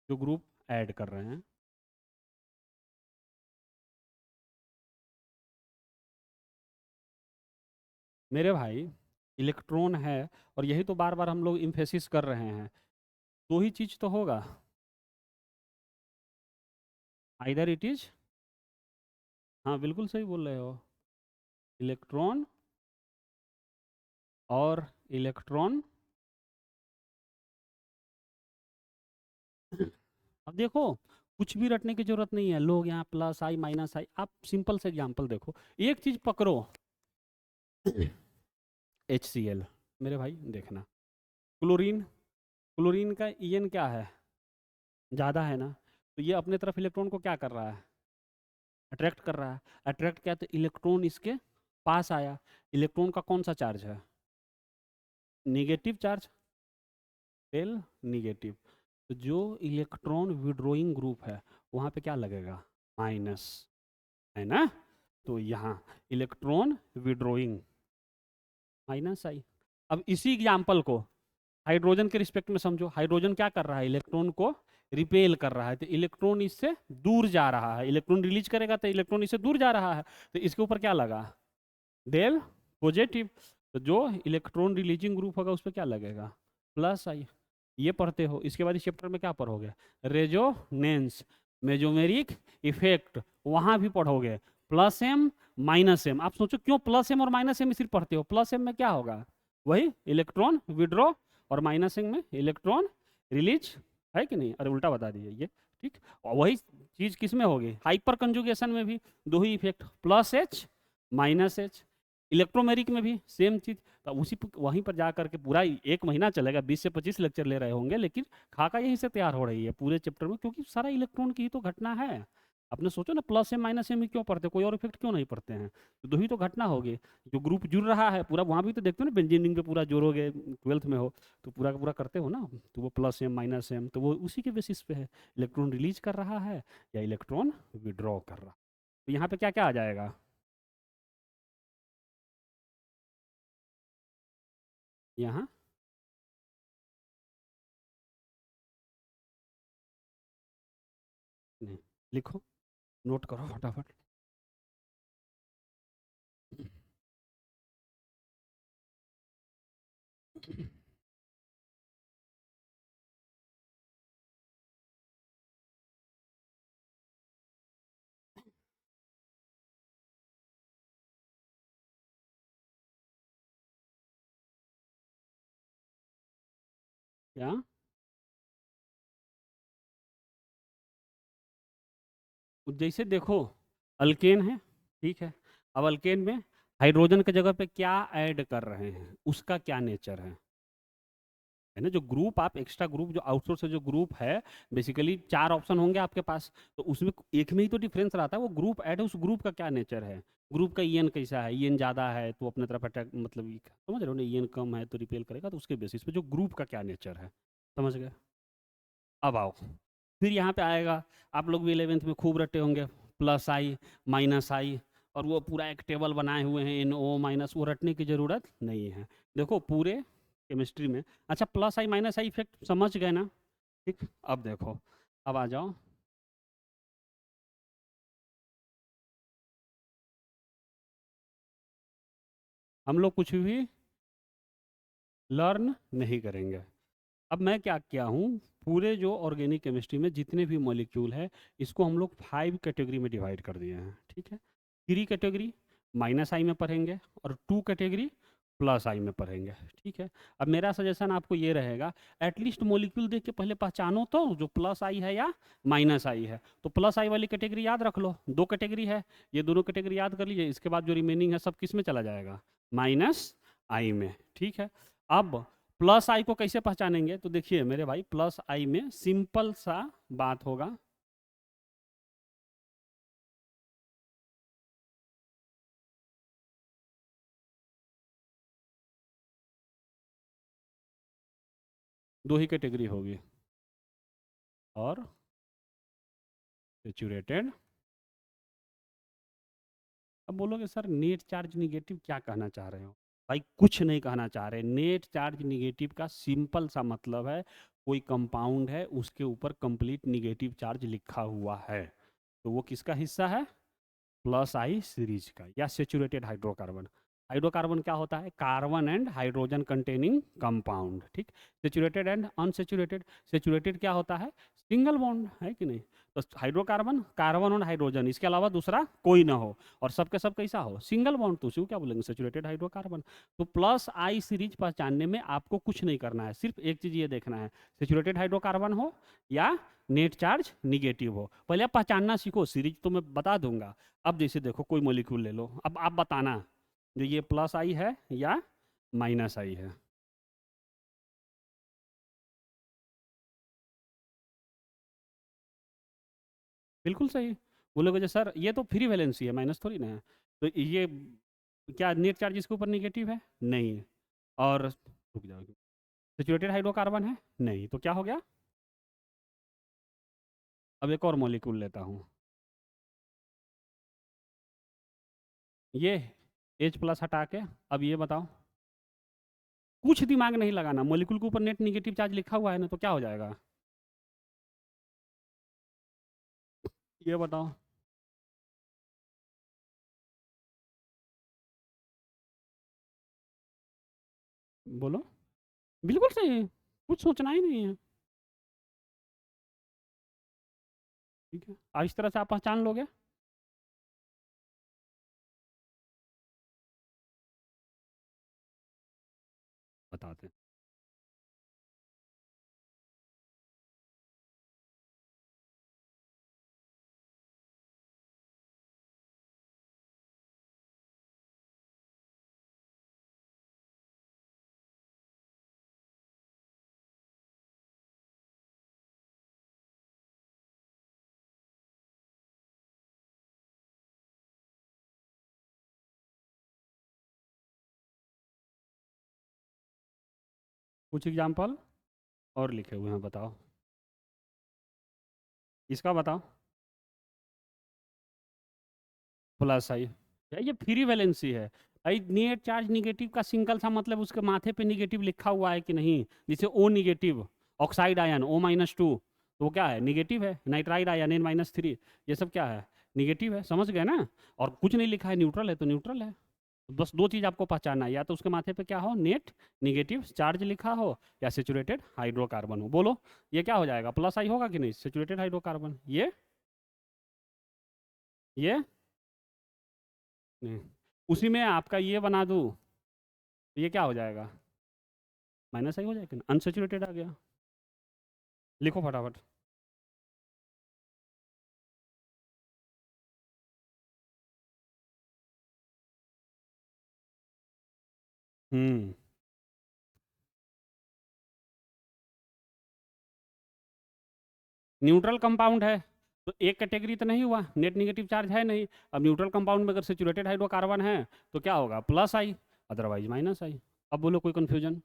जो ग्रुप ऐड कर रहे हैं। मेरे भाई इलेक्ट्रॉन है, और यही तो बार बार हम लोग इम्फेसिस कर रहे हैं, दो ही चीज़ तो होगा। आइदर इट इज, हाँ बिल्कुल सही बोल रहे हो, इलेक्ट्रॉन और इलेक्ट्रॉन। अब देखो कुछ भी रटने की जरूरत नहीं है, लोग यहाँ प्लस आई माइनस आई, आप सिंपल से एग्जांपल देखो, एक चीज पकड़ो, HCl। मेरे भाई देखना, क्लोरीन, क्लोरीन का EN क्या है? ज़्यादा है ना, तो ये अपने तरफ इलेक्ट्रॉन को क्या कर रहा है? अट्रैक्ट कर रहा है। अट्रैक्ट क्या, तो इलेक्ट्रॉन इसके पास आया, इलेक्ट्रॉन का कौन सा चार्ज है? निगेटिव चार्ज, टेल निगेटिव। तो जो इलेक्ट्रॉन विड्रोइंग ग्रुप है वहाँ पे क्या लगेगा? माइनस, है ना? तो यहाँ इलेक्ट्रॉन विड्रोइंग, माइनस आई। अब इसी एग्जाम्पल को हाइड्रोजन के रिस्पेक्ट में समझो, हाइड्रोजन क्या कर रहा है? इलेक्ट्रॉन को रिपेल कर रहा है, तो इलेक्ट्रॉन इससे दूर जा रहा है, इलेक्ट्रॉन रिलीज करेगा तो इलेक्ट्रॉन इससे दूर जा रहा है, तो इसके ऊपर क्या लगा? Del positive. तो जो इलेक्ट्रॉन रिलीजिंग ग्रुप होगा उस पर क्या लगेगा? प्लस आई। ये पढ़ते हो, इसके बाद इस चैप्टर में क्या पढ़ोगे? रेजोनेंस, मेजोमेरिक इफेक्ट, वहां भी पढ़ोगे प्लस एम माइनस एम। आप सोचो क्यों प्लस एम और माइनस एम सिर्फ पढ़ते हो? प्लस एम में क्या होगा? वही इलेक्ट्रॉन विड्रॉ, और माइनस एम में इलेक्ट्रॉन रिलीज, है कि नहीं? अरे उल्टा बता दिए ये, ठीक। और वही चीज किस में होगी? हाइपर कंजुगेशन में भी दो ही effect, plus H minus H. Electromeric में भी सेम चीज। तो वहीं पर जा करके पूरा 1 महीना चलेगा, 20 से 25 लेक्चर ले रहे होंगे, लेकिन खाका यहीं से तैयार हो रही है पूरे चैप्टर में, क्योंकि सारा इलेक्ट्रॉन की ही तो घटना है। आपने सोचो ना, प्लस एम माइनस एम ही क्यों पढ़ते, कोई और इफेक्ट क्यों नहीं पढ़ते हैं? तो दो ही तो घटना होगी। जो ग्रुप जुड़ रहा है पूरा, वहाँ भी तो देखते हो ना, बेंजीन रिंग पे पूरा जोड़ोगे, 12th में हो तो पूरा का पूरा करते हो ना, तो वो प्लस एम माइनस एम, तो वो उसी के बेसिस पे है, इलेक्ट्रॉन रिलीज कर रहा है या इलेक्ट्रॉन विड्रॉ कर रहा है। तो यहाँ पे क्या क्या आ जाएगा? यहाँ नहीं, लिखो, नोट करो फटाफट। क्या? जैसे देखो, अल्केन है, ठीक है, अब अल्केन में हाइड्रोजन की जगह पे क्या ऐड कर रहे हैं, उसका क्या नेचर है? है ना, जो ग्रुप आप एक्स्ट्रा ग्रुप जो आउटसोर्स से जो ग्रुप है, बेसिकली 4 ऑप्शन होंगे आपके पास, तो उसमें एक में ही तो डिफरेंस रहता है, वो ग्रुप ऐड है, उस ग्रुप का क्या नेचर है, ग्रुप का ईएन कैसा है, ईएन ज़्यादा है तो अपने तरफ अटैक, मतलब समझ रहे हो ना, ईएन कम है तो रिपेल करेगा, तो उसके बेसिस पे जो ग्रुप का क्या नेचर है, समझ गए। अब आओ, फिर यहाँ पे आएगा, आप लोग भी 11th में खूब रटे होंगे, प्लस आई माइनस आई, और वो पूरा एक टेबल बनाए हुए हैं इन ओ माइनस, वो रटने की ज़रूरत नहीं है। देखो पूरे केमिस्ट्री में, अच्छा plus I minus I effect समझ गए ना, ठीक। अब देखो, अब आ जाओ, हम लोग कुछ भी लर्न नहीं करेंगे। अब मैं क्या किया हूँ, पूरे जो ऑर्गेनिक केमिस्ट्री में जितने भी मॉलिक्यूल है, इसको हम लोग 5 कैटेगरी में डिवाइड कर दिए हैं, ठीक है। 3 कैटेगरी माइनस आई में पढ़ेंगे, और 2 कैटेगरी प्लस आई में पढ़ेंगे, ठीक है। अब मेरा सजेशन आपको ये रहेगा, एटलीस्ट मॉलिक्यूल देख के पहले पहचानो तो जो प्लस आई है या माइनस आई है, तो प्लस आई वाली कैटेगरी याद रख लो, 2 कैटेगरी है, ये दोनों कैटेगरी याद कर लीजिए, इसके बाद जो रिमेनिंग है सब किस में चला जाएगा, माइनस आई में, ठीक है। अब प्लस आई को कैसे पहचानेंगे, तो देखिए मेरे भाई, प्लस आई में सिंपल सा बात होगा, दो ही कैटेगरी होगी, और सेचुरेटेड। अब बोलोगे सर नेट चार्ज निगेटिव क्या कहना चाह रहे हो, भाई कुछ नहीं कहना चाह रहे, नेट चार्ज निगेटिव का सिंपल सा मतलब है, कोई कंपाउंड है उसके ऊपर कंप्लीट निगेटिव चार्ज लिखा हुआ है, तो वो किसका हिस्सा है, प्लस आई सीरीज का, या सेचुरेटेड हाइड्रोकार्बन। हाइड्रोकार्बन क्या होता है, carbon and hydrogen containing compound, ठीक। सेचुरेटेड एंड अनसेचुरेटेड, सेचुरेटेड क्या होता है, सिंगल बॉन्ड, है कि नहीं, तो हाइड्रोकार्बन कार्बन और हाइड्रोजन, इसके अलावा दूसरा कोई ना हो, और सबके सब कैसा हो, सिंगल बॉन्ड, तो उसी को क्या बोलेंगे, सेचुरेटेड हाइड्रोकार्बन। तो प्लस आई सीरीज पहचानने में आपको कुछ नहीं करना है, सिर्फ एक चीज ये देखना है, सेचुरेटेड हाइड्रोकार्बन हो या नेट चार्ज निगेटिव हो, पहले आप पहचानना सीखो, सीरीज तो मैं बता दूंगा। अब जैसे देखो कोई मॉलिक्यूल ले लो, अब आप बताना जो ये प्लस आई है या माइनस आई है। बिल्कुल सही, बोलोगे जो सर ये तो फ्री वैलेंसी है, माइनस थोड़ी ना है, तो ये क्या नेट चार्ज इसके ऊपर निगेटिव है, नहीं, और रुक जाओ, सेचुरेटेड हाइड्रोकार्बन है, नहीं, तो क्या हो गया। अब एक और मॉलिक्यूल लेता हूँ, ये एच प्लस हटा के, अब ये बताओ, कुछ दिमाग नहीं लगाना, मॉलिक्यूल के ऊपर नेट निगेटिव चार्ज लिखा हुआ है ना, तो क्या हो जाएगा, ये बताओ, बोलो, बिल्कुल सही, कुछ सोचना ही नहीं है, ठीक है, अब इस तरह से आप पहचान लोगे। बताते हैं। कुछ एग्जाम्पल और लिखे हुए हैं, बताओ, इसका बताओ, प्लस आई, ये फ्री वैलेंसी है, भाई नेट चार्ज निगेटिव का सिंगल सा मतलब उसके माथे पे निगेटिव लिखा हुआ है कि नहीं, जैसे ओ निगेटिव, ऑक्साइड आयन O-2, तो वो क्या है, निगेटिव है, नाइट्राइड आयन N-3, ये सब क्या है, निगेटिव है, समझ गए ना, और कुछ नहीं लिखा है, न्यूट्रल है तो न्यूट्रल है। बस दो चीज़ आपको पहचानना है, या तो उसके माथे पे क्या हो, नेट निगेटिव चार्ज लिखा हो, या सेचुरेटेड हाइड्रोकार्बन हो, बोलो ये क्या हो जाएगा, प्लस आई होगा कि नहीं, सेचुरेटेड हाइड्रोकार्बन, ये नहीं, उसी में आपका ये बना दूँ, तो ये क्या हो जाएगा, माइनस आई हो जाएगा, अनसेचुरेटेड आ गया, लिखो फटाफट। हम्म न्यूट्रल कंपाउंड है तो एक कैटेगरी तो नहीं हुआ, नेट नेगेटिव चार्ज है नहीं। अब न्यूट्रल कंपाउंड में अगर सेचुरेटेड हाइड्रोकार्बन है तो क्या होगा, प्लस आई, अदरवाइज माइनस आई। अब बोलो कोई कंफ्यूजन?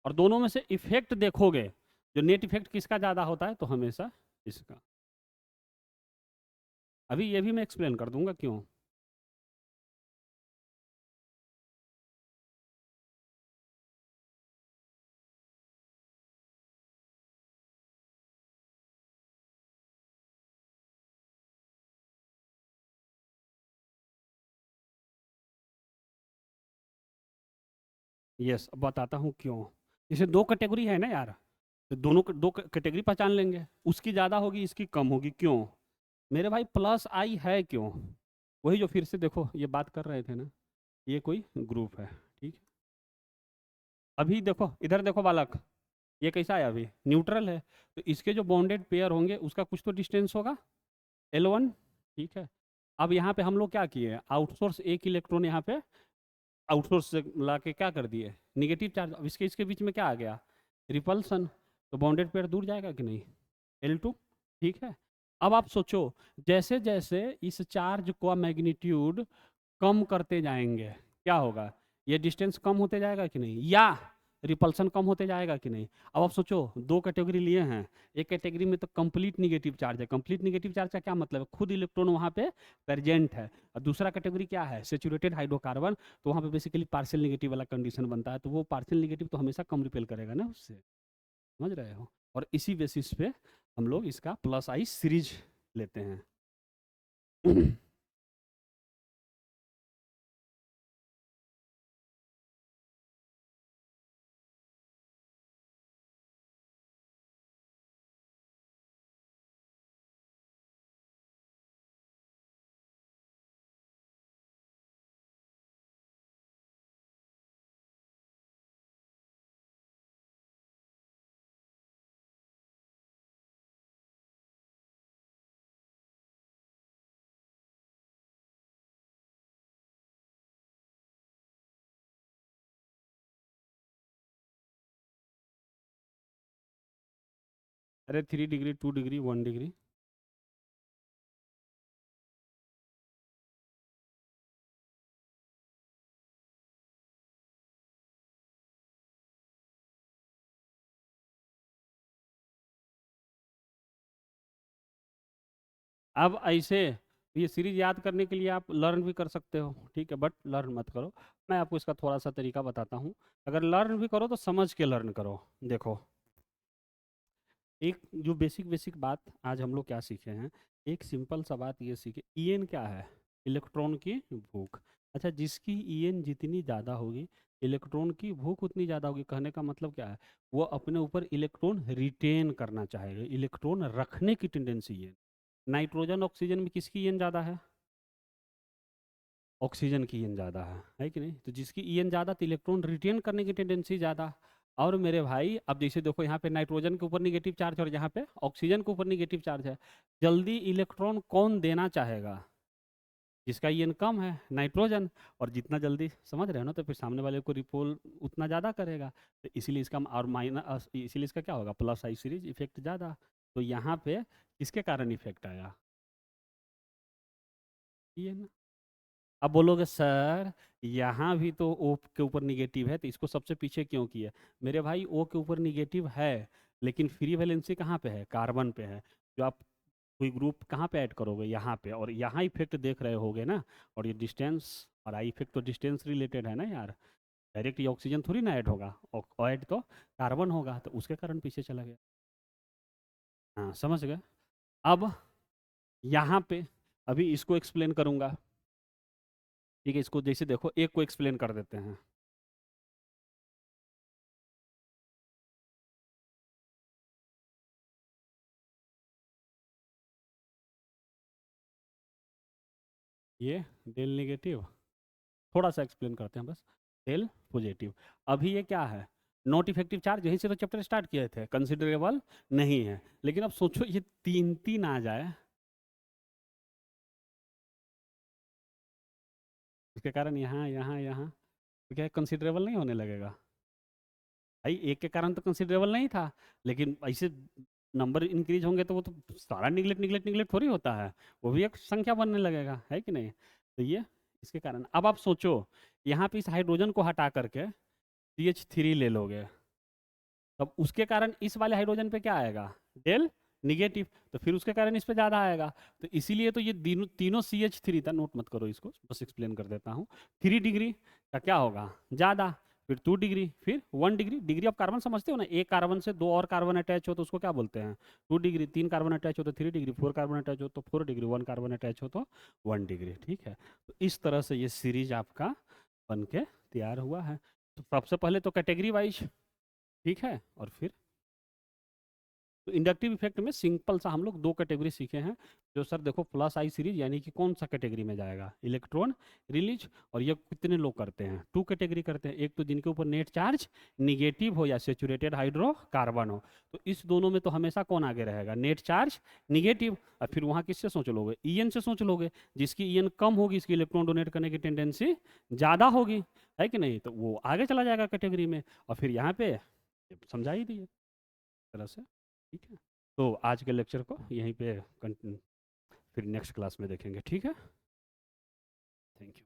और दोनों में से इफेक्ट देखोगे, जो नेट इफेक्ट किसका ज़्यादा होता है, तो हमेशा इसका। अभी ये भी मैं एक्सप्लेन कर दूंगा क्यों। यस, अब बताता हूँ क्यों। जैसे दो कैटेगरी है ना यार, तो दोनों दो कैटेगरी पहचान लेंगे, उसकी ज़्यादा होगी इसकी कम होगी, क्यों मेरे भाई? प्लस आई है क्यों? वही जो फिर से देखो ये बात कर रहे थे ना, ये कोई ग्रुप है, ठीक है। अभी देखो इधर देखो बालक, ये कैसा है, अभी न्यूट्रल है, तो इसके जो बॉन्डेड पेयर होंगे उसका कुछ तो डिस्टेंस होगा, L1, ठीक है। अब यहाँ पे हम लोग क्या किए, आउटसोर्स एक इलेक्ट्रॉन यहाँ पे आउटसोर्स से ला के क्या कर दिए, निगेटिव चार्ज। अब इसके बीच में क्या आ गया, रिपल्सन, तो बॉन्डेड पेयर दूर जाएगा कि नहीं, L2, ठीक है। अब आप सोचो, जैसे जैसे इस चार्ज का मैग्नीट्यूड कम करते जाएंगे क्या होगा, ये डिस्टेंस कम होते जाएगा कि नहीं, या रिपल्सन कम होते जाएगा कि नहीं। अब आप सोचो, दो कैटेगरी लिए हैं, एक कैटेगरी में तो कंप्लीट निगेटिव चार्ज है। कंप्लीट निगेटिव चार्ज का क्या मतलब है, खुद इलेक्ट्रॉन वहाँ पे प्रेजेंट है। और दूसरा कैटेगरी क्या है, सेचुरेटेड हाइड्रोकार्बन, तो वहाँ पे बेसिकली पार्शियल निगेटिव वाला कंडीशन बनता है, तो वो पार्शियल निगेटिव तो हमेशा कम रिपेल करेगा ना उससे, समझ रहे हो। और इसी बेसिस पे हम लोग इसका प्लस आई सीरीज लेते हैं। अरे 3 डिग्री, 2 डिग्री, 1 डिग्री। अब ऐसे ये सीरीज याद करने के लिए आप लर्न भी कर सकते हो, ठीक है, बट लर्न मत करो। मैं आपको इसका थोड़ा सा तरीका बताता हूँ। अगर लर्न भी करो तो समझ के लर्न करो। देखो, एक जो बेसिक बेसिक बात आज हम लोग क्या सीखे हैं, एक सिंपल सा बात ये सीखे, ईएन क्या है, इलेक्ट्रॉन की भूख। अच्छा, जिसकी ईएन जितनी ज़्यादा होगी, इलेक्ट्रॉन की भूख उतनी ज़्यादा होगी। कहने का मतलब क्या है, वो अपने ऊपर इलेक्ट्रॉन रिटेन करना चाहेगा, इलेक्ट्रॉन रखने की टेंडेंसी है। नाइट्रोजन ऑक्सीजन में किसकी ईएन ज़्यादा है, ऑक्सीजन की ईएन ज़्यादा है कि नहीं। तो जिसकी ईएन ज़्यादा, तो इलेक्ट्रॉन रिटेन करने की टेंडेंसी ज़्यादा। और मेरे भाई अब जैसे देखो, यहाँ पे नाइट्रोजन के ऊपर निगेटिव चार्ज और यहाँ पे ऑक्सीजन के ऊपर निगेटिव चार्ज है। जल्दी इलेक्ट्रॉन कौन देना चाहेगा, जिसका ईएन कम है, नाइट्रोजन। और जितना जल्दी, समझ रहे हो ना, तो फिर सामने वाले को रिपोल उतना ज़्यादा करेगा। तो इसीलिए इसका और माइनस, इसीलिए इसका क्या होगा, प्लस आई सीरीज इफेक्ट ज़्यादा। तो यहाँ पे किसके कारण इफेक्ट आया, ईएन। अब बोलोगे सर यहाँ भी तो ओ के ऊपर निगेटिव है, तो इसको सबसे पीछे क्यों किया। मेरे भाई ओ के ऊपर निगेटिव है, लेकिन फ्री वैलेंसी कहाँ पे है, कार्बन पे है। जो आप कोई ग्रुप कहाँ पे ऐड करोगे, यहाँ पे, और यहाँ इफेक्ट देख रहे होगे ना। और ये डिस्टेंस और आई इफेक्ट तो डिस्टेंस रिलेटेड है ना यार। डायरेक्ट ये ऑक्सीजन थोड़ी ना ऐड होगा, और ऐड तो कार्बन होगा, तो उसके कारण पीछे चला गया। हाँ, समझ गए। अब यहाँ पे अभी इसको एक्सप्लेन करूँगा, ठीक है। इसको जैसे देखो, एक को एक्सप्लेन कर देते हैं। ये डेल नेगेटिव, थोड़ा सा एक्सप्लेन करते हैं बस। डेल पॉजिटिव, अभी ये क्या है, नॉट इफेक्टिव चार्ज, यहीं से तो चैप्टर स्टार्ट किए थे, कंसिडरेबल नहीं है। लेकिन अब सोचो ये तीन तीन आ जाए, इसके कारण यहाँ यहाँ यहाँ, तो क्या कंसिडरेबल नहीं होने लगेगा। भाई एक के कारण तो कंसिडरेबल नहीं था, लेकिन ऐसे नंबर इंक्रीज होंगे तो वो तो सारा निगलेक्ट थोड़ी होता है, वो भी एक संख्या बनने लगेगा, है कि नहीं। तो ये इसके कारण अब आप सोचो, यहाँ पे इस हाइड्रोजन को हटा करके CH3 ले लोगे, तब उसके कारण इस वाले हाइड्रोजन पे क्या आएगा, डेल निगेटिव, तो फिर उसके कारण इस पे ज्यादा आएगा। तो इसीलिए तो ये तीनों CH3 था, नोट मत करो इसको, बस एक्सप्लेन कर देता हूँ। 3 डिग्री का क्या होगा, ज्यादा, फिर 2 डिग्री, फिर 1 डिग्री। डिग्री ऑफ कार्बन समझते हो ना, एक कार्बन से 2 और कार्बन अटैच हो तो उसको क्या बोलते हैं, 2 डिग्री। 3 कार्बन अटैच हो तो 3 डिग्री, 4 कार्बन अटैच हो तो 4 डिग्री, 1 कार्बन अटैच हो तो 1 डिग्री। ठीक है, तो इस तरह से ये सीरीज आपका बन के तैयार हुआ है। तो सबसे पहले तो कैटेगरी वाइज, ठीक है, और फिर तो इंडक्टिव इफेक्ट में सिंपल सा हम लोग 2 कैटेगरी सीखे हैं, जो सर देखो प्लस आई सीरीज यानी कि कौन सा कैटेगरी में जाएगा, इलेक्ट्रॉन रिलीज, और ये कितने लोग करते हैं, 2 कैटेगरी करते हैं, एक तो जिनके ऊपर नेट चार्ज निगेटिव हो या सेचुरेटेड हाइड्रोकार्बन हो, तो इस दोनों में तो हमेशा कौन आगे रहेगा, नेट चार्ज निगेटिव। और फिर वहाँ किससे सोच लोगे, ईएन से सोच लोगे, जिसकी ईएन कम होगी इसकी इलेक्ट्रॉन डोनेट करने की टेंडेंसी ज़्यादा होगी, है कि नहीं, तो वो आगे चला जाएगा कैटेगरी में। और फिर यहाँ पे समझा ही दिए तरह से। ठीक है, तो आज के लेक्चर को यहीं पे फिर नेक्स्ट क्लास में देखेंगे, ठीक है, थैंक यू।